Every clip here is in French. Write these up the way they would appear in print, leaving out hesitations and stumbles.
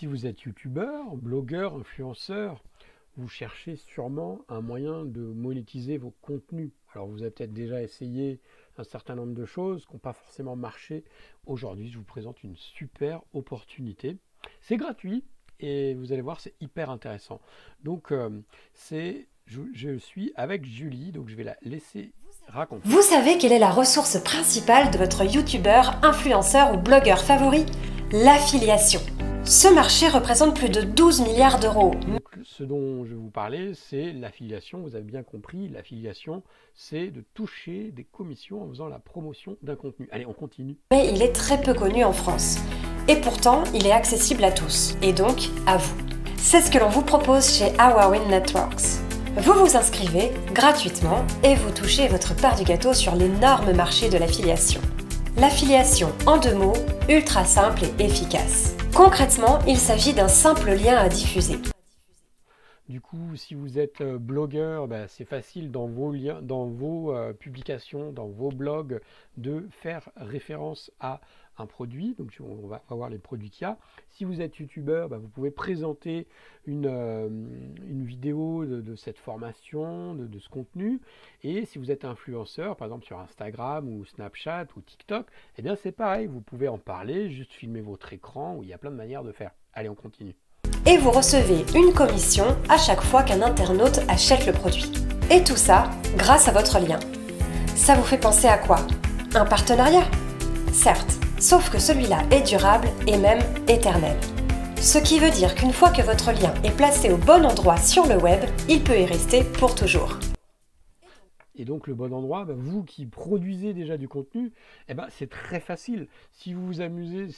si vous êtes youtubeur, blogueur, influenceur, vous cherchez sûrement un moyen de monétiser vos contenus. Alors vous avez peut-être déjà essayé un certain nombre de choses qui n'ont pas forcément marché. Aujourd'hui, je vous présente une super opportunité. C'est gratuit et vous allez voir, c'est hyper intéressant. Donc je suis avec Julie, donc je vais la laisser raconter. Vous savez quelle est la ressource principale de votre youtubeur, influenceur ou blogueur favori? L'affiliation. Ce marché représente plus de 12 milliards d'euros. Donc, ce dont je vais vous parler, c'est l'affiliation. Vous avez bien compris, l'affiliation, c'est de toucher des commissions en faisant la promotion d'un contenu. Allez, on continue. Mais il est très peu connu en France. Et pourtant, il est accessible à tous, et donc à vous. C'est ce que l'on vous propose chez Awawin Networks. Vous vous inscrivez gratuitement et vous touchez votre part du gâteau sur l'énorme marché de l'affiliation. L'affiliation, en 2 mots, ultra simple et efficace. Concrètement, il s'agit d'un simple lien à diffuser. Du coup, si vous êtes blogueur, c'est facile dans vos liens, dans vos publications, dans vos blogs, de faire référence à un produit. Donc, on va voir les produits qu'il y a. Si vous êtes youtubeur, vous pouvez présenter une vidéo de cette formation, de ce contenu. Et si vous êtes influenceur, par exemple sur Instagram ou Snapchat ou TikTok, eh bien c'est pareil. Vous pouvez en parler, juste filmer votre écran, où il y a plein de manières de faire. Allez, on continue. Et vous recevez une commission à chaque fois qu'un internaute achète le produit. Et tout ça grâce à votre lien. Ça vous fait penser à quoi? Un partenariat? Certes, sauf que celui-là est durable et même éternel. Ce qui veut dire qu'une fois que votre lien est placé au bon endroit sur le web, il peut y rester pour toujours. Et donc le bon endroit, vous qui produisez déjà du contenu, c'est très facile. Si vous vous amusez,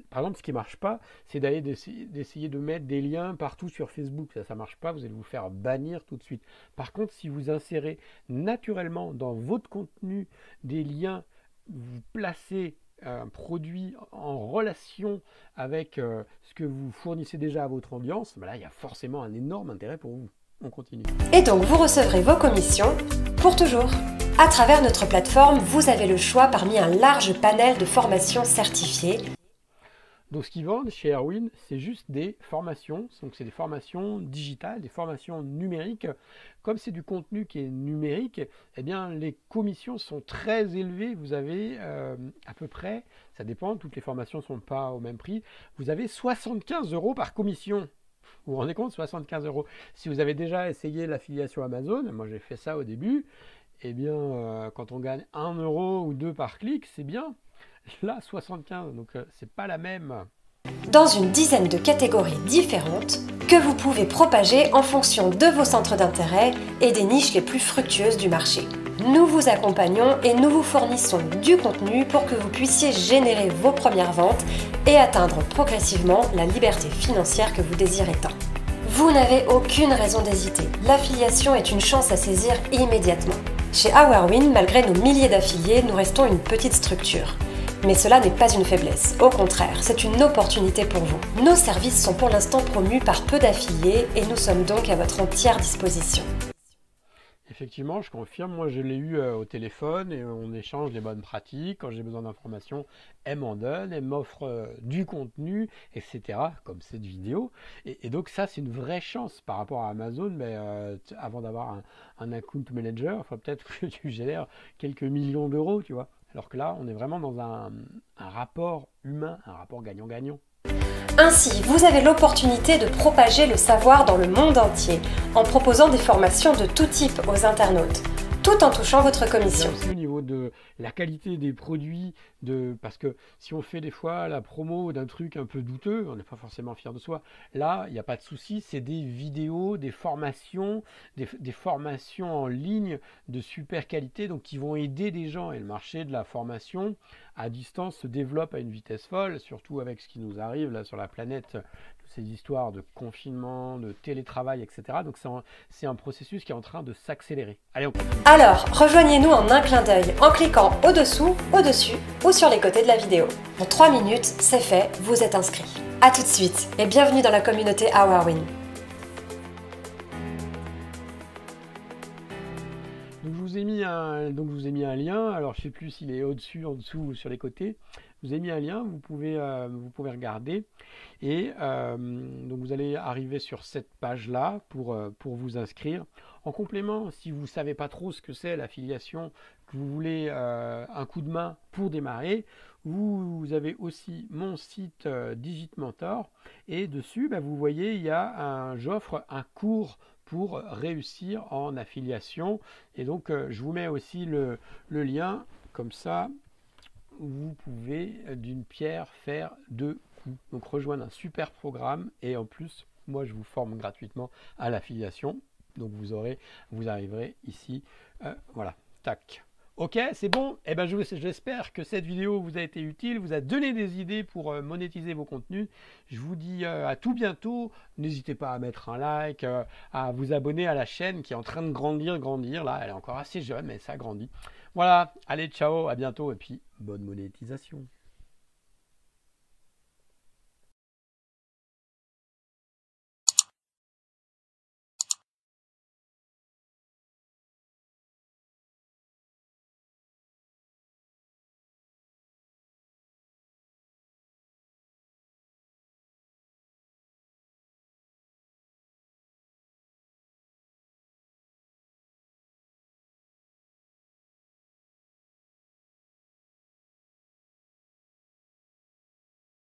par exemple ce qui ne marche pas, c'est d'essayer de mettre des liens partout sur Facebook. Ça ne marche pas, vous allez vous faire bannir tout de suite. Par contre, si vous insérez naturellement dans votre contenu des liens, vous placez un produit en relation avec ce que vous fournissez déjà à votre audience, là il y a forcément un énorme intérêt pour vous. On continue. Et donc vous recevrez vos commissions pour toujours. À travers notre plateforme, vous avez le choix parmi un large panel de formations certifiées. Donc ce qu'ils vendent chez Awawin, c'est juste des formations. Donc c'est des formations digitales, des formations numériques. Comme c'est du contenu qui est numérique, eh bien les commissions sont très élevées. Vous avez à peu près, ça dépend, toutes les formations ne sont pas au même prix, vous avez 75 € par commission. Vous vous rendez compte, 75 €. Si vous avez déjà essayé l'affiliation Amazon, moi j'ai fait ça au début, eh bien quand on gagne 1 € ou 2 par clic, c'est bien. Là, 75, donc c'est pas la même. Dans une dizaine de catégories différentes que vous pouvez propager en fonction de vos centres d'intérêt et des niches les plus fructueuses du marché. Nous vous accompagnons et nous vous fournissons du contenu pour que vous puissiez générer vos premières ventes et atteindre progressivement la liberté financière que vous désirez tant. Vous n'avez aucune raison d'hésiter. L'affiliation est une chance à saisir immédiatement. Chez Awawin, malgré nos milliers d'affiliés, nous restons une petite structure. Mais cela n'est pas une faiblesse, au contraire, c'est une opportunité pour vous. Nos services sont pour l'instant promus par peu d'affiliés et nous sommes donc à votre entière disposition. Effectivement, je confirme, moi je l'ai eu au téléphone et on échange les bonnes pratiques. Quand j'ai besoin d'informations, elle m'en donne, elle m'offre du contenu, etc. comme cette vidéo. Et donc ça, c'est une vraie chance par rapport à Amazon. Mais avant d'avoir un account manager, il faut peut-être que tu génères quelques millions d'euros, tu vois. Alors que là, on est vraiment dans un rapport humain, un rapport gagnant-gagnant. Ainsi, vous avez l'opportunité de propager le savoir dans le monde entier en proposant des formations de tout type aux internautes, tout en touchant votre commission. Aussi au niveau de la qualité des produits, parce que si on fait des fois la promo d'un truc un peu douteux, on n'est pas forcément fier de soi. Là, il n'y a pas de souci, c'est des vidéos, des formations en ligne de super qualité, donc qui vont aider des gens. Et le marché de la formation à distance se développe à une vitesse folle, surtout avec ce qui nous arrive là sur la planète, ces histoires de confinement, de télétravail, etc. Donc c'est un processus qui est en train de s'accélérer. Allez, on continue. Alors, rejoignez-nous en un clin d'œil en cliquant au-dessous, au-dessus ou sur les côtés de la vidéo. En 3 minutes, c'est fait, vous êtes inscrit. A tout de suite et bienvenue dans la communauté Awawin. Donc je vous ai mis un lien, alors je ne sais plus s'il est au-dessus, en dessous ou sur les côtés. Je vous ai mis un lien, vous pouvez regarder. Et donc vous allez arriver sur cette page-là pour vous inscrire. En complément, si vous ne savez pas trop ce que c'est l'affiliation, que vous voulez un coup de main pour démarrer, vous avez aussi mon site DigitMentor. Et dessus, vous voyez, j'offre un cours pour réussir en affiliation. Et donc, je vous mets aussi le lien, comme ça, vous pouvez d'une pierre faire deux coups. Donc rejoindre un super programme et en plus, moi je vous forme gratuitement à l'affiliation. Donc vous arriverez ici, voilà, tac. Ok, c'est bon. Eh ben, j'espère que cette vidéo vous a été utile, vous a donné des idées pour monétiser vos contenus. Je vous dis à tout bientôt. N'hésitez pas à mettre un like, à vous abonner à la chaîne qui est en train de grandir. Là, elle est encore assez jeune, mais ça grandit. Voilà, allez, ciao, à bientôt et puis bonne monétisation.